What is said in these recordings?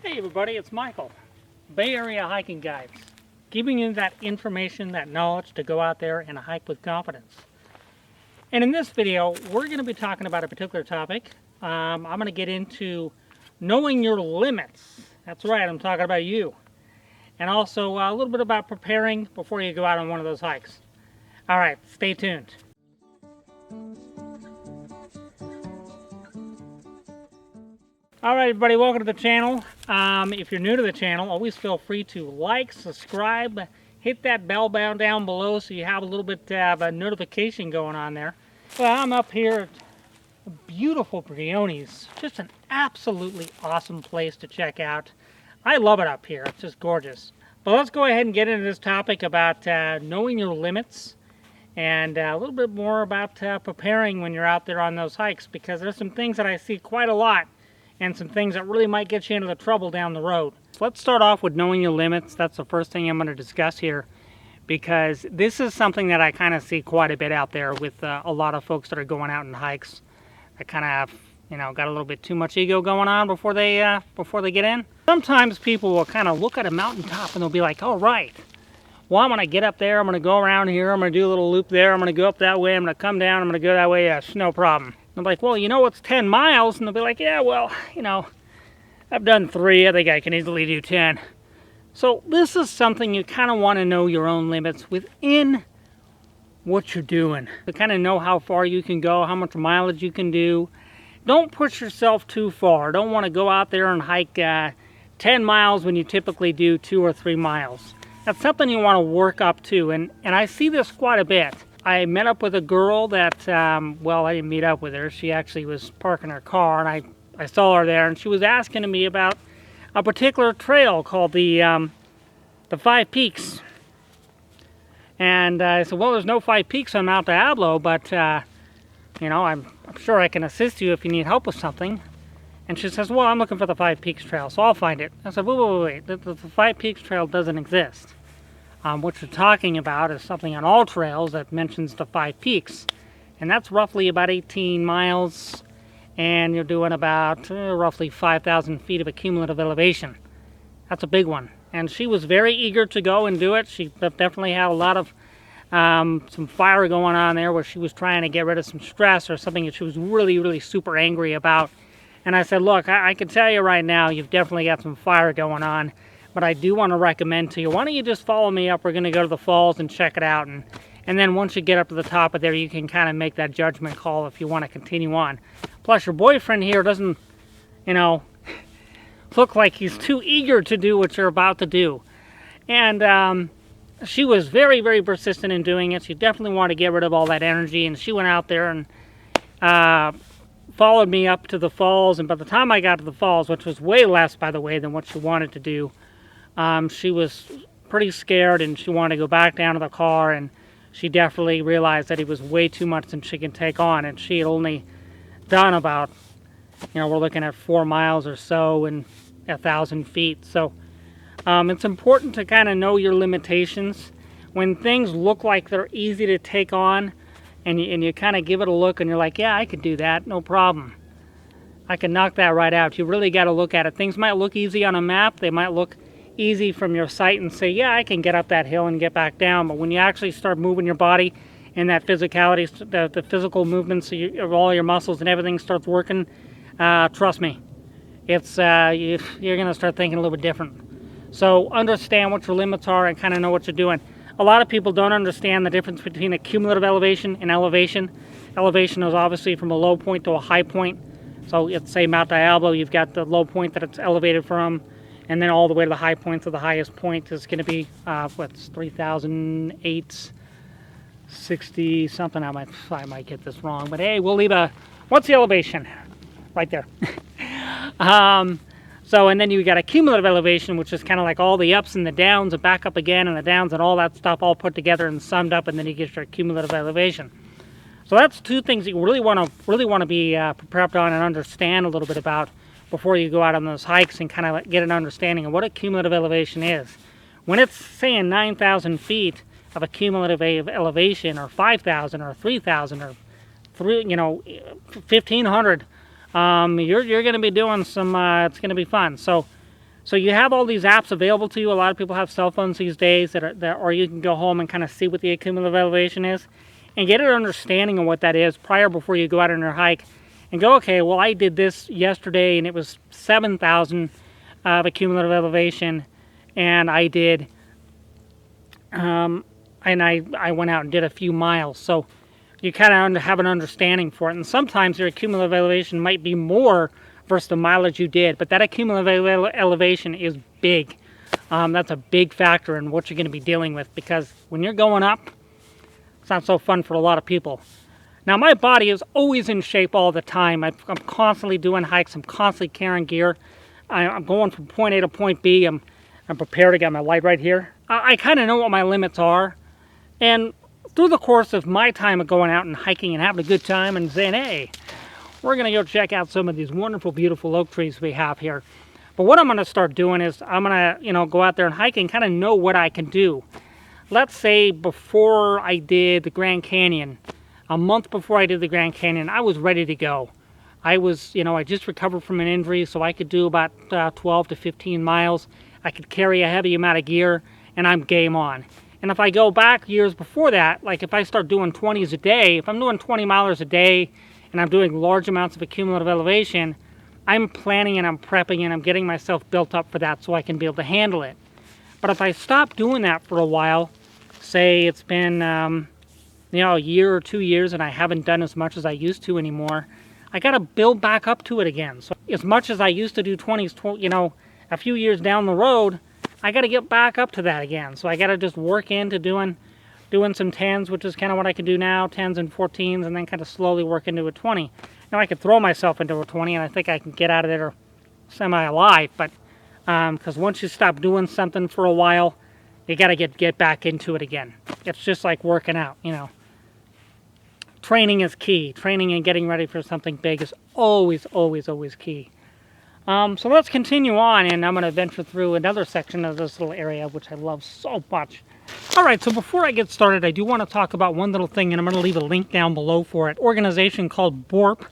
Hey everybody, it's Michael, Bay Area Hiking Guides, giving you that information, that knowledge to go out there and hike with confidence. And in this video, we're going to be talking about a particular topic. I'm going to get into knowing your limits. That's right, I'm talking about you. And also a little bit about preparing before you go out on one of those hikes. All right, stay tuned. Alright everybody, welcome to the channel. If you're new to the channel, always feel free to like, subscribe, hit that bell down below so you have a little bit of a notification going on there. Well, I'm up here at beautiful Briones. Just an absolutely awesome place to check out. I love it up here, it's just gorgeous. But let's go ahead and get into this topic about knowing your limits and a little bit more about preparing when you're out there on those hikes, because there's some things that I see quite a lot and some things that really might get you into the trouble down the road. So let's start off with knowing your limits. That's the first thing I'm going to discuss here, because this is something that I kind of see quite a bit out there with a lot of folks that are going out on hikes that kind of have, got a little bit too much ego going on before they get in. Sometimes people will kind of look at a mountaintop and they'll be like, all right, well, I'm going to get up there, I'm going to go around here, I'm going to do a little loop there, I'm going to go up that way, I'm going to come down, I'm going to go that way, yes, no problem. I'm like, well, it's 10 miles. And they'll be like, yeah, well, I've done 3. I think I can easily do 10. So this is something you kind of want to know your own limits within what you're doing. To kind of know how far you can go, how much mileage you can do. Don't push yourself too far. Don't want to go out there and hike 10 miles when you typically do 2 or 3 miles. That's something you want to work up to. And I see this quite a bit. I met up with a girl that, well, I didn't meet up with her. She actually was parking her car, and I saw her there, and she was asking me about a particular trail called the 5 Peaks. And I said, well, there's no 5 Peaks on Mount Diablo, but, I'm sure I can assist you if you need help with something. And she says, well, I'm looking for the 5 Peaks Trail, so I'll find it. I said, wait. The 5 Peaks Trail doesn't exist. What you're talking about is something on AllTrails that mentions the 5 Peaks. And that's roughly about 18 miles, and you're doing about roughly 5,000 feet of a cumulative elevation. That's a big one. And she was very eager to go and do it. She definitely had a lot of some fire going on there where she was trying to get rid of some stress or something that she was really, really super angry about. And I said, look, I can tell you right now, you've definitely got some fire going on. But I do want to recommend to you, why don't you just follow me up? We're going to go to the falls and check it out. And then once you get up to the top of there, you can kind of make that judgment call if you want to continue on. Plus, your boyfriend here doesn't, look like he's too eager to do what you're about to do. And she was very, very persistent in doing it. She definitely wanted to get rid of all that energy. And she went out there and followed me up to the falls. And by the time I got to the falls, which was way less, by the way, than what she wanted to do, she was pretty scared and she wanted to go back down to the car, and she definitely realized that it was way too much than she can take on, and she had only done about, we're looking at 4 miles or so and 1,000 feet. So it's important to kind of know your limitations. When things look like they're easy to take on and you kind of give it a look and you're like, yeah, I could do that, no problem. I can knock that right out. You really got to look at it. Things might look easy on a map. They might look easy from your sight and say, yeah, I can get up that hill and get back down. But when you actually start moving your body and that physicality, the physical movements of all your muscles and everything starts working, trust me, it's you're going to start thinking a little bit different. So understand what your limits are and kind of know what you're doing. A lot of people don't understand the difference between a cumulative elevation and elevation. Elevation is obviously from a low point to a high point. So let's say Mount Diablo, you've got the low point that it's elevated from, and then all the way to the high point. So the highest point is going to be, 3,860 something. I might get this wrong, but hey, we'll leave what's the elevation? Right there. And then you got a cumulative elevation, which is kind of like all the ups and the downs and back up again and the downs and all that stuff all put together and summed up, and then you get your cumulative elevation. So that's 2 things that you really want to be prepped on and understand a little bit about before you go out on those hikes and kind of get an understanding of what a cumulative elevation is. When it's saying 9,000 feet of a cumulative elevation, or 5,000 or 3,000 or 1,500, you're going to be doing some, it's going to be fun. So So you have all these apps available to you. A lot of people have cell phones these days or you can go home and kind of see what the cumulative elevation is and get an understanding of what that is before you go out on your hike and go, okay, well, I did this yesterday and it was 7,000 of a cumulative elevation, and I did, and I went out and did a few miles. So you kind of have an understanding for it. And sometimes your cumulative elevation might be more versus the mileage you did, but that cumulative elevation is big. That's a big factor in what you're going to be dealing with, because when you're going up, it's not so fun for a lot of people. Now, my body is always in shape all the time. I'm constantly doing hikes. I'm constantly carrying gear. I'm going from point A to point B. I'm prepared. I got my light right here. I kind of know what my limits are. And through the course of my time of going out and hiking and having a good time and saying, hey, we're going to go check out some of these wonderful, beautiful oak trees we have here. But what I'm going to start doing is I'm going to, go out there and hike and kind of know what I can do. Let's say before I did the Grand Canyon, a month before I did the Grand Canyon, I was ready to go. I was, I just recovered from an injury, so I could do about 12 to 15 miles. I could carry a heavy amount of gear, and I'm game on. And if I go back years before that, like if I start doing 20s a day, if I'm doing 20 milers a day, and I'm doing large amounts of cumulative elevation, I'm planning and I'm prepping and I'm getting myself built up for that so I can be able to handle it. But if I stop doing that for a while, say it's been a year or 2 years and I haven't done as much as I used to anymore, I got to build back up to it again. So as much as I used to do 20s, a few years down the road, I got to get back up to that again. So I got to just work into doing some 10s, which is kind of what I can do now, 10s and 14s, and then kind of slowly work into a 20. Now I could throw myself into a 20, and I think I can get out of there semi-alive, but because once you stop doing something for a while, you got to get back into it again. It's just like working out, Training is key. Training and getting ready for something big is always, always, always key. So let's continue on, and I'm going to venture through another section of this little area, which I love so much. All right, so before I get started, I do want to talk about one little thing, and I'm going to leave a link down below for it. Organization called BORP,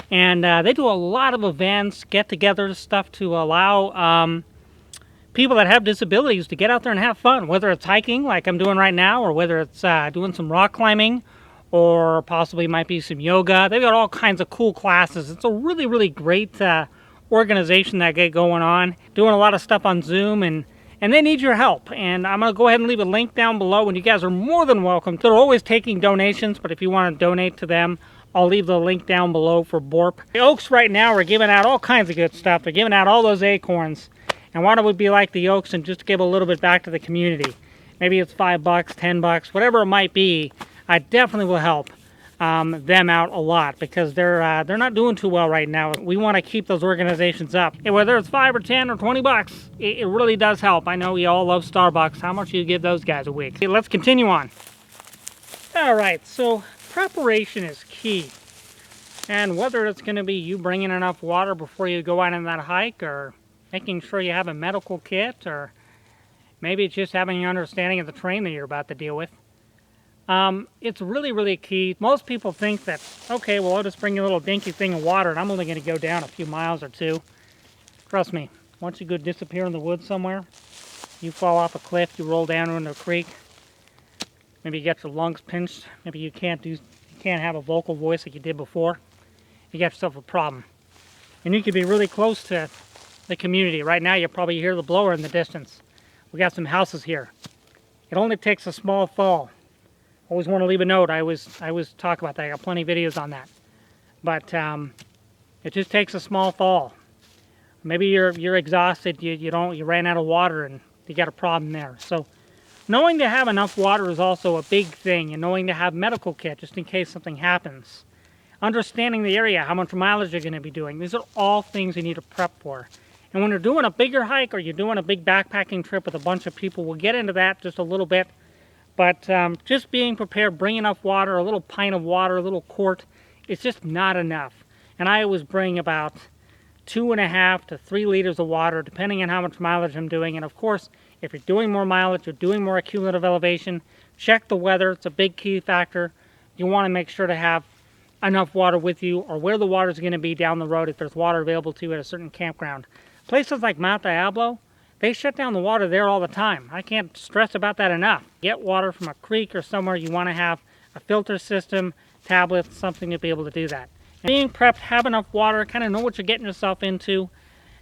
and they do a lot of events, get-together stuff to allow people that have disabilities to get out there and have fun, whether it's hiking like I'm doing right now, or whether it's doing some rock climbing, or possibly might be some yoga. They've got all kinds of cool classes. It's a really, really great organization that get going on, doing a lot of stuff on Zoom, and they need your help. And I'm going to go ahead and leave a link down below, and you guys are more than welcome. They're always taking donations, but if you want to donate to them, I'll leave the link down below for BORP. The Oaks right now are giving out all kinds of good stuff. They're giving out all those acorns. And why don't we be like the Oaks and just give a little bit back to the community? Maybe it's $5, $10, whatever it might be. I definitely will help them out a lot, because they're not doing too well right now. We want to keep those organizations up. And whether it's $5 or $10 or $20, it really does help. I know we all love Starbucks. How much do you give those guys a week? Okay, let's continue on. All right, so preparation is key. And whether it's going to be you bringing enough water before you go out on that hike, or making sure you have a medical kit, or maybe it's just having an understanding of the terrain that you're about to deal with. It's really, really key. Most people think that, okay, well, I'll just bring a little dinky thing of water and I'm only going to go down a few miles or two. Trust me, once you go disappear in the woods somewhere, you fall off a cliff, you roll down into a creek, maybe you get your lungs pinched, maybe you can't have a vocal voice like you did before, you got yourself a problem. And you could be really close to the community. Right now you probably hear the blower in the distance. We got some houses here. It only takes a small fall. Always want to leave a note. I always talk about that. I got plenty of videos on that. But it just takes a small fall. Maybe you're exhausted. You ran out of water and you got a problem there. So knowing to have enough water is also a big thing, and knowing to have medical kit just in case something happens. Understanding the area, how much mileage you're going to be doing. These are all things you need to prep for. And when you're doing a bigger hike or you're doing a big backpacking trip with a bunch of people, we'll get into that just a little bit. But just being prepared, bring enough water, a little pint of water, a little quart, it's just not enough. And I always bring about 2.5 to 3 liters of water, depending on how much mileage I'm doing. And of course, if you're doing more mileage, you're doing more cumulative elevation, check the weather. It's a big key factor. You want to make sure to have enough water with you, or where the water is going to be down the road if there's water available to you at a certain campground. Places like Mount Diablo, they shut down the water there all the time. I can't stress about that enough. Get water from a creek or somewhere, you want to have a filter system, tablets, something to be able to do that. And being prepped, have enough water, kind of know what you're getting yourself into.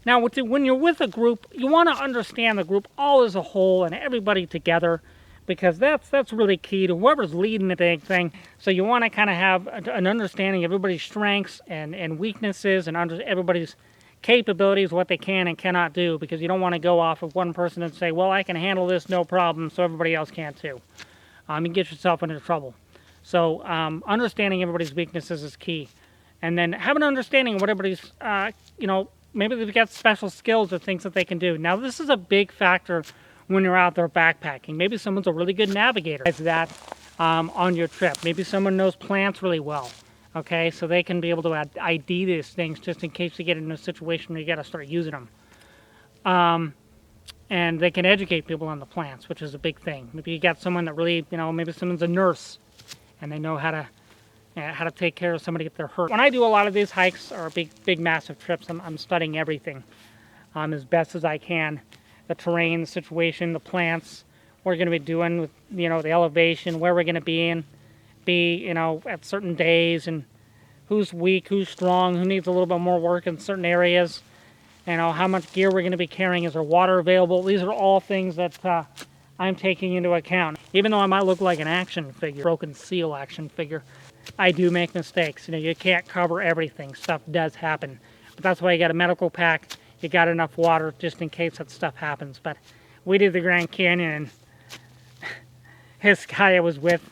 Now, when you're with a group, you want to understand the group all as a whole and everybody together, because that's really key to whoever's leading the dang thing. So you want to kind of have an understanding of everybody's strengths and weaknesses and everybody's capabilities, what they can and cannot do, because you don't want to go off of one person and say, well, I can handle this, no problem, so everybody else can too. You get yourself into trouble. So understanding everybody's weaknesses is key. And then have an understanding of what everybody's, maybe they've got special skills or things that they can do. Now, this is a big factor when you're out there backpacking. Maybe someone's a really good navigator. It's that on your trip. Maybe someone knows plants really well. Okay, so they can be able to ID these things just in case you get in a situation where you got to start using them. And they can educate people on the plants, which is a big thing. Maybe you got someone that really, maybe someone's a nurse and they know how to take care of somebody if they're hurt. When I do a lot of these hikes or big massive trips, I'm studying everything as best as I can. The terrain, the situation, the plants, what we're going to be doing with, the elevation, where we're going to be at certain days, and who's weak, who's strong, who needs a little bit more work in certain areas, how much gear we're going to be carrying, is there water available. These are all things that I'm taking into account. Even though I might look like an action figure, broken seal action figure, I do make mistakes. You can't cover everything. Stuff does happen. But that's why you got a medical pack. You got enough water just in case that stuff happens. But we did the Grand Canyon, and this guy I was with,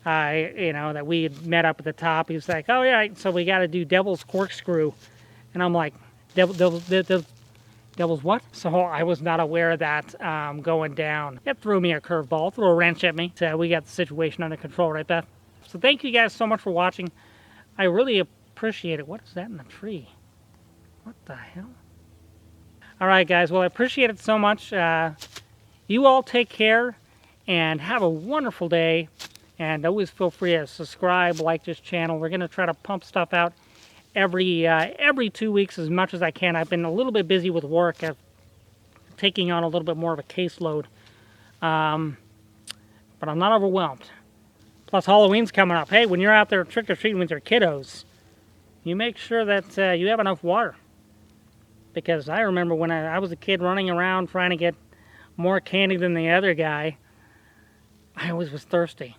that we had met up at the top, he was like, oh yeah, so we got to do Devil's Corkscrew. And I'm like, Devil's what? So I was not aware of that going down. It threw me a curveball, threw a wrench at me. So we got the situation under control, right, Beth? So thank you guys so much for watching. I really appreciate it. What is that in the tree? What the hell? All right, guys. Well, I appreciate it so much. You all take care and have a wonderful day. And always feel free to subscribe, like this channel. We're going to try to pump stuff out every 2 weeks as much as I can. I've been a little bit busy with work. I'm taking on a little bit more of a caseload. But I'm not overwhelmed. Plus, Halloween's coming up. Hey, when you're out there trick-or-treating with your kiddos, you make sure that you have enough water. Because I remember when I was a kid running around trying to get more candy than the other guy, I always was thirsty.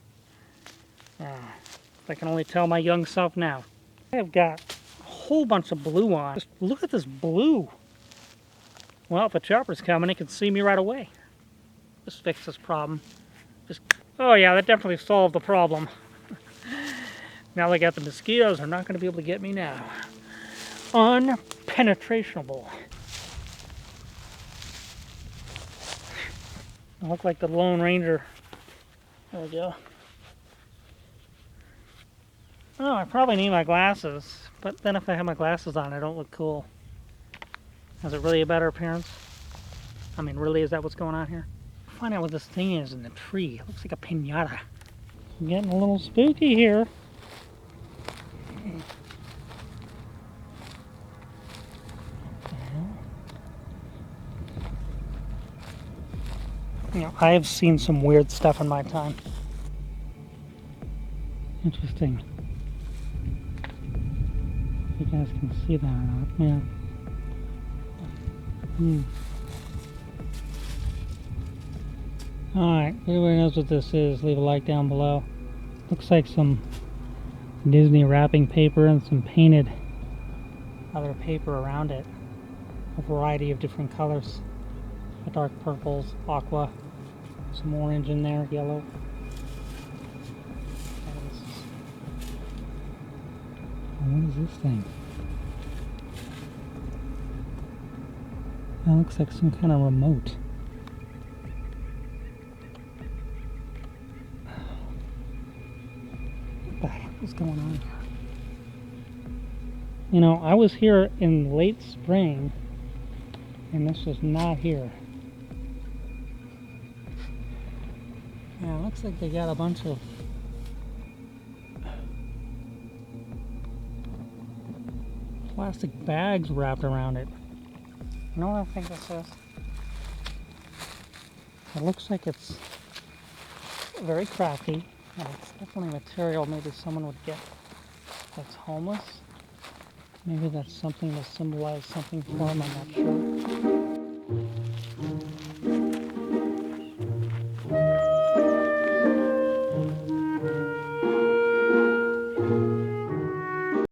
I can only tell my young self now. I have got a whole bunch of blue on. Just look at this blue. Well, if a chopper's coming, it can see me right away. Just fix this problem. Oh yeah, that definitely solved the problem. Now they got the mosquitoes, they're not going to be able to get me now. Unpenetrable. I look like the Lone Ranger. There we go. Oh, I probably need my glasses, but then if I have my glasses on, I don't look cool. Has it really a better appearance? I mean, really, is that what's going on here? Find out what this thing is in the tree. It looks like a piñata. I'm getting a little spooky here. I have seen some weird stuff in my time. Interesting. You guys can see that or not. Yeah. Alright, if everybody knows what this is, leave a like down below. Looks like some Disney wrapping paper and some painted other paper around it. A variety of different colors. Dark purples, aqua, some orange in there, yellow. What is this thing? That looks like some kind of remote. What the heck is going on here? I was here in late spring, and this was not here. Yeah, it looks like they got a bunch of plastic bags wrapped around it. You know what I think this is? It looks like it's very crafty, and it's definitely material maybe someone would get that's homeless. Maybe that's something to symbolize something for them, I'm not sure.